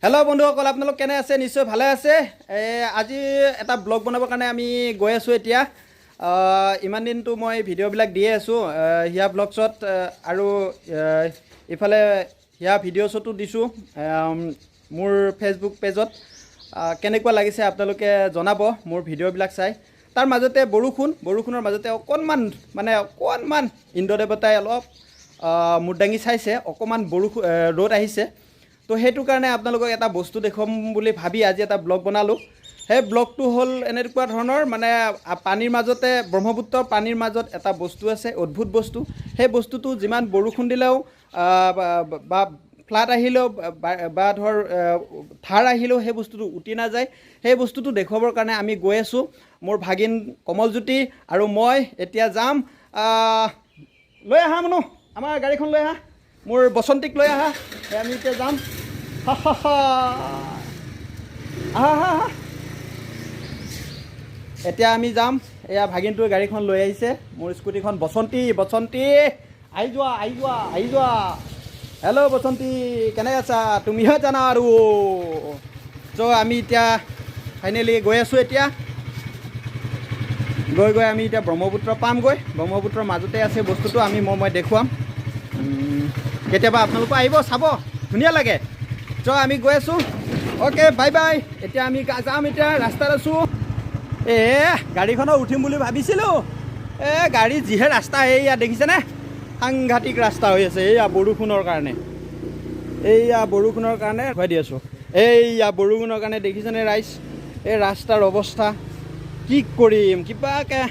Hello' বন্ধুসকল, আপোনালোক কেনে আছে? নিশ্চয় ভালে আছে। আজি এটা ব্লগ বনাবৰ কাৰণে আমি গৈ আছোঁ এতিয়া। ইমান দিনটো মই ভিডিঅ'বিলাক দিয়ে আছোঁ হিয়া ব্লগছত, আৰু ইফালে হিয়া ভিডিঅ'ছতো দিছোঁ মোৰ ফেচবুক পেজত। কেনেকুৱা লাগিছে আপোনালোকে জনাব মোৰ ভিডিঅ'বিলাক চাই। তাৰ মাজতে বৰষুণৰ মাজতে অকণমান ইন্দ্ৰ দেৱতাই অলপ মূৰ দাঙি চাইছে, অকণমান ৰ'দ আহিছে। তো সেইটো কাৰণে আপোনালোকক এটা বস্তু দেখুৱাম বুলি ভাবি আজি এটা ব্লগ বনালোঁ। সেই ব্লগটো হ'ল এনেকুৱা ধৰণৰ, পানীৰ মাজতে, ব্ৰহ্মপুত্ৰৰ পানীৰ মাজত এটা বস্তু আছে, অদ্ভুত বস্তু। সেই বস্তুটো যিমান বৰষুণ দিলেও বা ফ্লাড আহিলেও বা ধৰ ধাৰ আহিলেও সেই বস্তুটো উটি নাযায়। সেই বস্তুটো দেখুৱাবৰ কাৰণে আমি গৈ আছোঁ। মোৰ ভাগিন কমলজ্যোতি আৰু মই এতিয়া যাম। লৈ আহা মানুহ, আমাৰ গাড়ীখন লৈ আহা, মোৰ বসন্তীক লৈ আহা। আমি এতিয়া যাম। আহা। এতিয়া আমি যাম। এয়া ভাগিনটোৱে গাড়ীখন লৈ আহিছে, মোৰ স্কুটিখন। বসন্তী আহি যোৱা। হেল্ল' বসন্তী, কেনে আছা? তুমিহে জানা আৰু। চ' আমি এতিয়া ফাইনেলি গৈ আছোঁ। এতিয়া গৈ আমি এতিয়া ব্ৰহ্মপুত্ৰ পামগৈ। ব্ৰহ্মপুত্ৰৰ মাজতে আছে বস্তুটো, মই দেখুৱাম। কেতিয়াবা আপোনালোকো আহিব, চাব, ধুনীয়া লাগে। চ' আমি গৈ আছোঁ। Okay, bye bye. এতিয়া আমি যাম, এতিয়া ৰাস্তাত আছোঁ। গাড়ীখনত উঠিম বুলি ভাবিছিলোঁ। গাড়ী যিহে ৰাস্তা, এইয়া দেখিছেনে? সাংঘাতিক ৰাস্তা হৈ আছে। এইয়া বৰষুণৰ কাৰণে দেখুৱাই দি আছোঁ। এইয়া বৰষুণৰ কাৰণে দেখিছেনে ৰাইজ? এই ৰাস্তাৰ অৱস্থা কি কৰিম? কিবাকে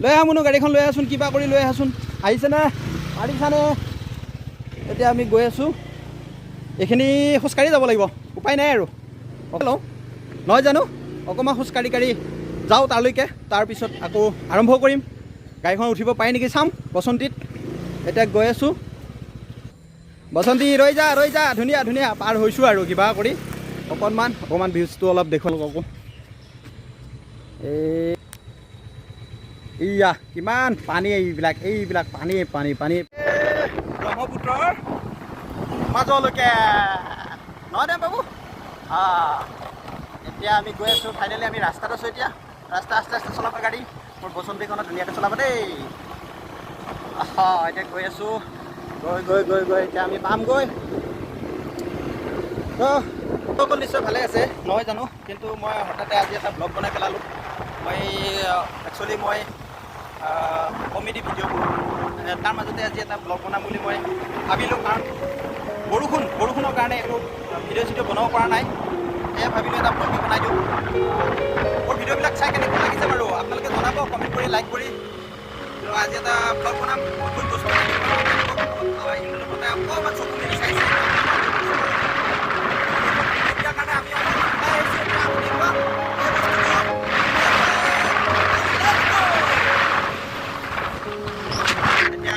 লৈ আহা মুনু, গাড়ীখন লৈ আহচোন, কিবা কৰি লৈ আহাচোন। আহিছেনে? পাৰিছানে? এতিয়া আমি গৈ আছোঁ। এইখিনি খোজকাঢ়ি যাব লাগিব, উপায় নাই আৰু। হেল্ল' নহয় জানো, অকণমান খোজকাঢ়ি যাওঁ তালৈকে, তাৰপিছত আকৌ আৰম্ভ কৰিম। গাড়ীখন উঠিব পাৰি নেকি চাম বসন্তীত। এতিয়া গৈ আছোঁ। বসন্তী ৰৈ যা, ধুনীয়া পাৰ হৈছোঁ আৰু কিবা কৰি। অকণমান ভিউজটো অলপ দেখুৱাওক আকৌ। এইয়া কিমান পানী, এইবিলাক পানী ব্ৰহ্মপুত্ৰৰ মাজলৈকে, নহয় দে বাবু। এতিয়া আমি গৈ আছোঁ। ফাইনেলি আমি ৰাস্তাত আছোঁ। এতিয়া ৰাস্তা আস্তে চলাব গাড়ী। মোৰ বসন্তীখনত ধুনীয়াকৈ চলাব দেই। এতিয়া গৈ আছোঁ। গৈ এতিয়া আমি পামগৈ। সকলো নিশ্চয় ভালে আছে, নহয় জানো? কিন্তু মই হঠাতে আজি এটা ব্লগ বনাই পেলালোঁ। মই কমেডি ভিডিঅ' কৰোঁ, তাৰ মাজতে আজি এটা ব্লগ বনাম বুলি মই ভাবিলোঁ। কাৰণ বৰষুণৰ কাৰণে একো ভিডিঅ' বনাব পৰা নাই। সেয়ে ভাবিলোঁ এটা ব্লগ বনাই দিওঁ। মোৰ ভিডিঅ'বিলাক চাই কেনেকুৱা লাগিছে বাৰু আপোনালোকে জনাব, কমেণ্ট কৰি, লাইক কৰি। আজি এটা ব্লগ বনাম। অকণমান চকু মেলি চাইছে। এতিয়া কাৰণে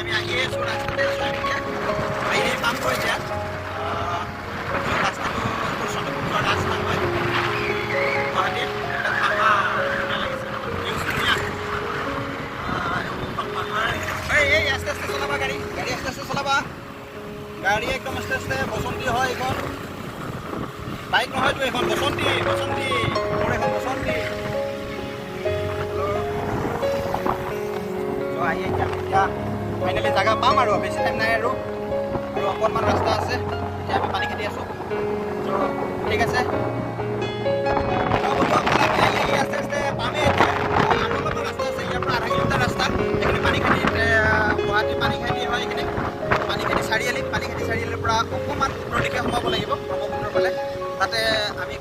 আমি আহি আছোঁ, ৰাস্তাতে আছোঁ। এতিয়া কাম কৰিছে। ৰাস্তাটো চন্দ্ৰপুৰৰ ৰাস্তা হয় গুৱাহাটীৰ। আস্তে চলাবা গাড়ী আস্তে চলাবা। গাড়ী একদম আস্তে। বসন্তী হয় এইখন, বাইক নহয়তো এইখন। বসন্তী মোৰ এখন বসন্তী। আহি এতিয়া ফাইনেলি জেগা পাম আৰু বেছি টাইম নাই আৰু অকণমান ৰাস্তা আছে। এতিয়া আমি পানী খেতি আছোঁ। ঠিক আছে, আস্তে পামেই। এতিয়া আৰু অলপমান ৰাস্তা আছে, ইয়াৰ পৰা 0.5 কিলোমিটাৰ ৰাস্তা। এইখিনি পানী খেতি, গুৱাহাটী পানী খেতি হয়। এইখিনি পানী খেতি চাৰিআলিৰ পৰা অকণমান উত্তৰ দিশে সোমাব লাগিব ব্ৰহ্মপুত্ৰৰ ফালে। তাতে আমি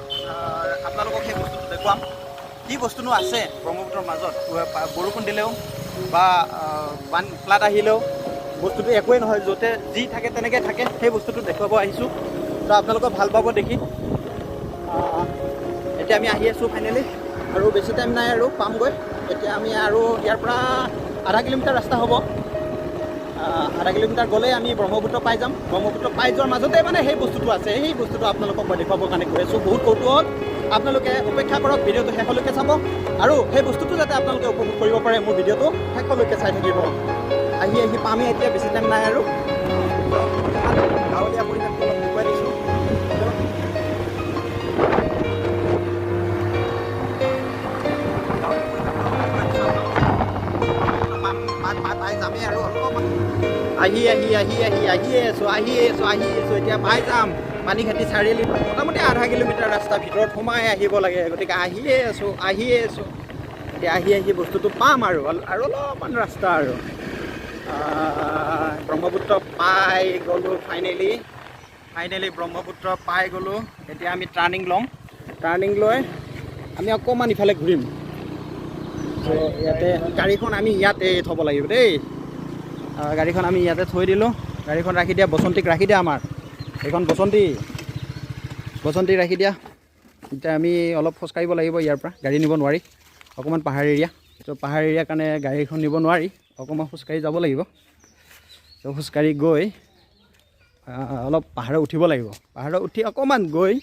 আপোনালোকক সেই বস্তুটো দেখুৱাম, কি বস্তুনো আছে ব্ৰহ্মপুত্ৰৰ মাজত। বৰষুণ দিলেও বা ফ্লাড আহিলেও বস্তুটো একোৱেই নহয়, য'তে যি থাকে তেনেকৈ থাকে। সেই বস্তুটো দেখুৱাব আহিছোঁ। তো আপোনালোকে ভাল পাব দেখি। এতিয়া আমি আহি আছোঁ ফাইনেলি, আৰু বেছি টাইম নাই আৰু পামগৈ। এতিয়া আমি আৰু ইয়াৰ পৰা 0.5 কিলোমিটাৰ ৰাস্তা হ'ব। 0.5 কিলোমিটাৰ গ'লে আমি ব্ৰহ্মপুত্ৰ পাই যাম। ব্ৰহ্মপুত্ৰ পাই যোৱাৰ মাজতে সেই বস্তুটো আছে। সেই বস্তুটো আপোনালোকক মই দেখুৱাবৰ কাৰণে গৈ আছোঁ। বহুত কৌতুহল। আপোনালোকে অপেক্ষা কৰক, ভিডিঅ'টো শেষলৈকে চাব, আৰু সেই বস্তুটো যাতে আপোনালোকে উপভোগ কৰিব পাৰে। মোৰ ভিডিঅ'টো শেষলৈকে চাই থাকিব। আহি পামেই এতিয়া, বেছি টাইম নাই আৰু। গাঁৱলীয়া পৰিৱেশটো অলপ দেখুৱাই দিছোঁ। আহিয়ে আছোঁ এতিয়া পাই যাম পানীখাইটি চাৰিআলি মোটামুটি আধা কিলোমিটাৰ ৰাস্তা ভিতৰত সোমাই আহিব লাগে গতিকে আহিয়ে আছোঁ এতিয়া আহি বস্তুটো পাম আৰু অলপমান ৰাস্তা আৰু ব্ৰহ্মপুত্ৰ পাই গ'লোঁ ফাইনেলি ব্ৰহ্মপুত্ৰ পাই গ'লোঁ এতিয়া আমি টাৰ্ণিং ল'ম টাৰ্ণিং লৈ আমি অকণমান ইফালে ঘূৰিম ত' ইয়াতে গাড়ীখন আমি ইয়াতে থ'ব লাগিব দেই গাড়ীখন আমি ইয়াতে থৈ দিলোঁ গাড়ীখন ৰাখি দিয়া বসন্তীক ৰাখি দিয়া আমাৰ এইখন বসন্তী ৰাখি দিয়া এতিয়া আমি অলপ খোজকাঢ়িব লাগিব ইয়াৰ পৰা গাড়ী নিব নোৱাৰি অকণমান পাহাৰ এৰিয়া ত' পাহাৰ এৰিয়াৰ কাৰণে গাড়ীখন নিব নোৱাৰি অকণমান খোজকাঢ়ি যাব লাগিব ত' খোজকাঢ়ি গৈ অলপ পাহাৰত উঠিব লাগিব পাহাৰত উঠি অকণমান গৈ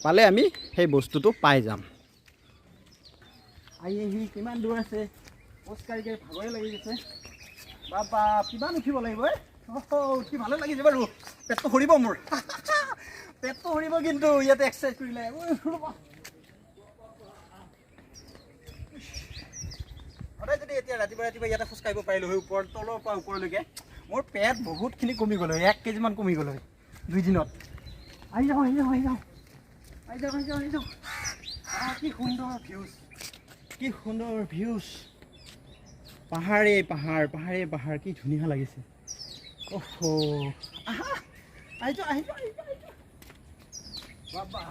পালে আমি সেই বস্তুটো পাই যাম আহি কিমান দূৰ আছে খোজকাঢ়ি ভাগৰে লাগি গৈছে বাবা কিমান উঠিব লাগিব উঠি ভালে লাগিছে বাৰু পেটটো সৰিব মোৰ পেটটো সৰিব কিন্তু ইয়াতে এক্সাৰচাইজ কৰিলে সদায় যদি এতিয়া ৰাতিপুৱা ইয়াতে খোজকাঢ়িব পাৰিলোঁ হয় তলৰ পৰা ওপৰলৈকে মোৰ পেট বহুতখিনি কমি গ'ল হয় 1 কেজিমান কমি গ'ল হয় 2 দিনত আহি যাওঁ কি সুন্দৰ ভিউজ পাহাৰে পাহাৰ কি ধুনীয়া লাগিছে আহি যাওঁ বাবা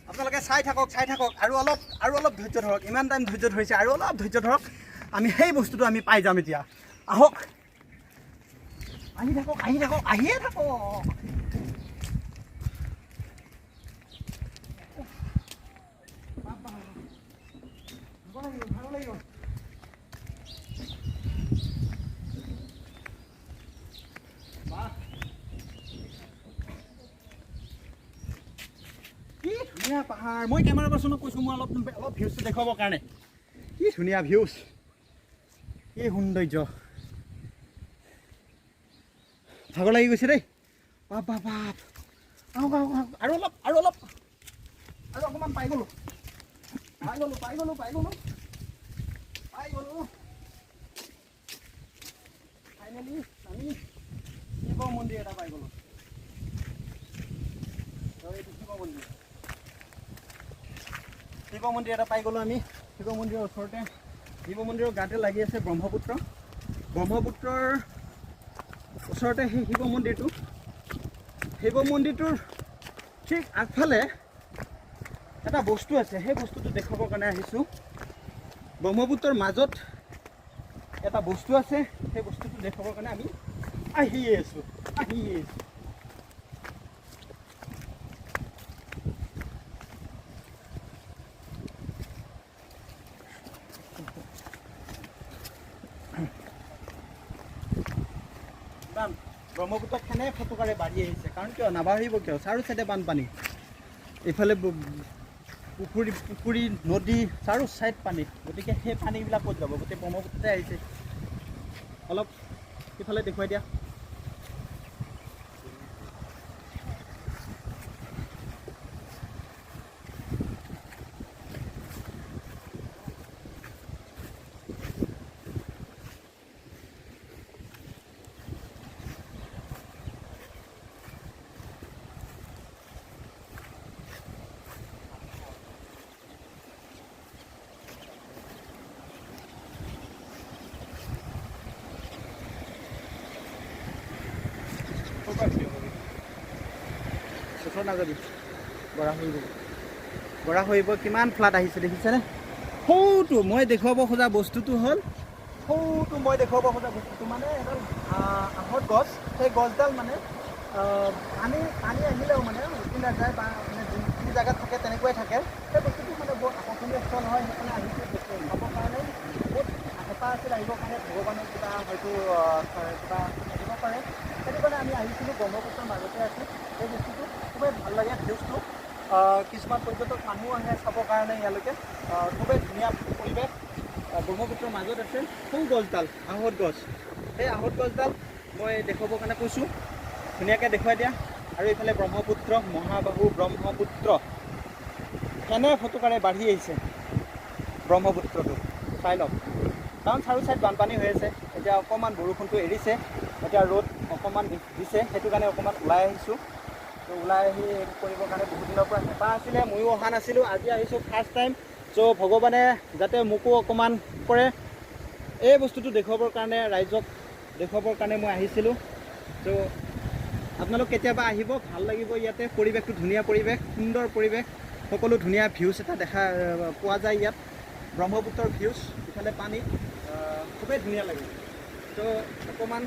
আপোনালোকে চাই থাকক আৰু অলপ ধৈৰ্য ধৰক ইমান টাইম ধৈৰ্য ধৰিছে আৰু অলপ ধৈৰ্য ধৰক আমি সেই বস্তুটো আমি পাই যাম এতিয়া আহক আহিয়ে থাকক ভালো লাগিব কি ধুনীয়া পাহাৰ মই কেমেৰা পাৰ্চনক কৈছোঁ মই অলপ ভিউজটো দেখুৱাবৰ কাৰণে কি ধুনীয়া ভিউজ কি সৌন্দৰ্য ভাগৰ লাগি গৈছে দেই বাপ আৰু অকণমান পাই গ'লোঁ ফাইনেলি আমি শিৱ মন্দিৰ এটা পাই গ'লোঁ শিৱ মন্দিৰ এটা পাই গ'লোঁ আমি শিৱ মন্দিৰৰ ওচৰতে শিৱ মন্দিৰৰ গাতে লাগি আছে ব্ৰহ্মপুত্ৰৰ ওচৰতে সেই শিৱ মন্দিৰটোৰ ঠিক আগফালে এটা বস্তু আছে সেই বস্তুটো দেখাবৰ কাৰণে আহিছোঁ ব্ৰহ্মপুত্ৰৰ মাজত এটা বস্তু আছে সেই বস্তুটো দেখাবৰ কাৰণে আমি আহিয়ে আছোঁ ব্ৰহ্মপুত্ৰত কেনে ফটকাৰে বাঢ়ি আহিছে কাৰণ কিয় নাবাঢ়িব কিয় চাৰো চাইডে বানপানী এইফালে পুখুৰী নদী চাৰো চাইড পানী গতিকে সেই পানীবিলাক ক'ত যাব গোটেই ব্ৰহ্মপুত্ৰতে আহিছে অলপ ইফালে দেখুৱাই দিয়া নাযাবি গৰা হৈ কিমান ফ্লাট আহিছে দেখিছেনে সৌটো মই দেখুৱাব খোজা বস্তুটো হ'ল মানে এডাল আহত গছ সেই গছডাল মানে পানী আহিলেও মানে উঠি নাযায় বা মানে যোনখিনি জেগাত থাকে তেনেকুৱাই থাকে সেই বস্তুটো মানে বৰ আকৰ্ষণীয় স্থল হয় সেইকাৰণে আহিছোঁ চাবৰ কাৰণে বহুত হেঁপাহ আছিল আহিবৰ কাৰণে ভগৱানৰ কিবা হয়তো কিবা থাকিব পাৰে সেইটো কাৰণে আমি আহিছিলোঁ ব্ৰহ্মপুত্ৰৰ মাজতে আছোঁ এই বস্তুটো খুবেই ভাল লাগে ভিউজটো কিছুমান পৰ্যটক মানুহ আহে চাবৰ কাৰণে ইয়ালৈকে খুবেই ধুনীয়া পৰিৱেশ ব্ৰহ্মপুত্ৰৰ মাজত আছে সৌ গছডাল আহত গছ সেই আহত গছডাল মই দেখুৱাবৰ কাৰণে কৈছোঁ ধুনীয়াকৈ দেখুৱাই দিয়া আৰু এইফালে ব্ৰহ্মপুত্ৰ মহাবাহু ব্ৰহ্মপুত্ৰ কেনে ফটকাৰে বাঢ়ি আহিছে ব্ৰহ্মপুত্ৰটো চাই লওক কাৰণ চাৰো চাইড বানপানী হৈ আছে এতিয়া এতিয়া অকণমান বৰষুণটো এৰিছে, এতিয়া ৰ'দ অকণমান দিছে, সেইটো কাৰণে অকণমান ওলাই আহিছোঁ। তো ওলাই আহি কৰিবৰ কাৰণে বহুত দিনৰ পৰা হেঁপাহ আছিলে, ময়ো অহা নাছিলোঁ, আজি আহিছোঁ ফাৰ্ষ্ট টাইম। চ' ভগৱানে যাতে মোকো অকণমান কৰে, এই বস্তুটো দেখুৱাবৰ কাৰণে, ৰাইজক দেখুৱাবৰ কাৰণে মই আহিছিলোঁ। চ' আপোনালোক কেতিয়াবা আহিব, ভাল লাগিব ইয়াতে, পৰিৱেশটো ধুনীয়া পৰিৱেশ, সুন্দৰ পৰিৱেশ, সকলো ধুনীয়া ভিউজ এটা পোৱা যায় ইয়াত, ব্ৰহ্মপুত্ৰৰ ভিউজ, ইফালে পানী, খুবেই ধুনীয়া লাগে। ত' অকণমান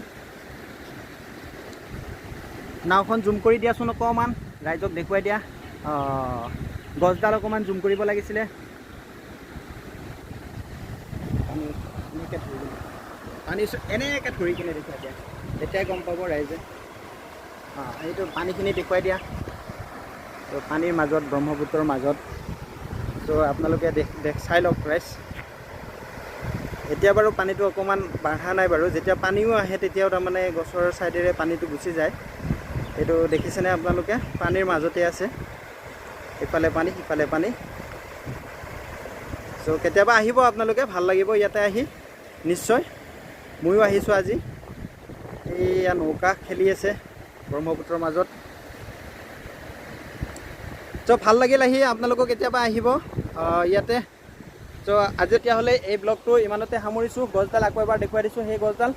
নাওখন জুম কৰি দিয়াচোন, অকণমান ৰাইজক দেখুৱাই দিয়া। গছডাল অকণমান জুম কৰিব লাগিছিলে। পানী এনেকৈ ধৰি কিনে দেখুৱাই দিয়া, তেতিয়াই গম পাব ৰাইজে। এইটো পানীখিনি দেখুৱাই দিয়া। তো পানীৰ মাজত, ব্ৰহ্মপুত্ৰৰ মাজত, তো আপোনালোকে চাই লওক ৰাইজ। এতিয়া বাৰু পানীটো অকণমান বাঢ়া নাই বাৰু, যেতিয়া পানীও আহে তেতিয়াও তাৰমানে গছৰ ছাইডেৰে পানীটো গুচি যায়। এইটো দেখিছেনে আপোনালোকে, পানীৰ মাজতে আছে, ইফালে পানী সিফালে পানী। চ' কেতিয়াবা আহিব আপোনালোকে, ভাল লাগিব ইয়াতে আহি নিশ্চয়। ময়ো আহিছোঁ আজি। এইয়া নৌকা খেলি আছে ব্ৰহ্মপুত্ৰৰ মাজত। চ' ভাল লাগিল আহি, আপোনালোকক কেতিয়াবা আহিব ইয়াতে। চ' আজি তেতিয়াহ'লে এই ব্লগটো ইমানতে সামৰিছোঁ। গছডাল আকৌ এবাৰ দেখুৱাই দিছোঁ, সেই গছডাল।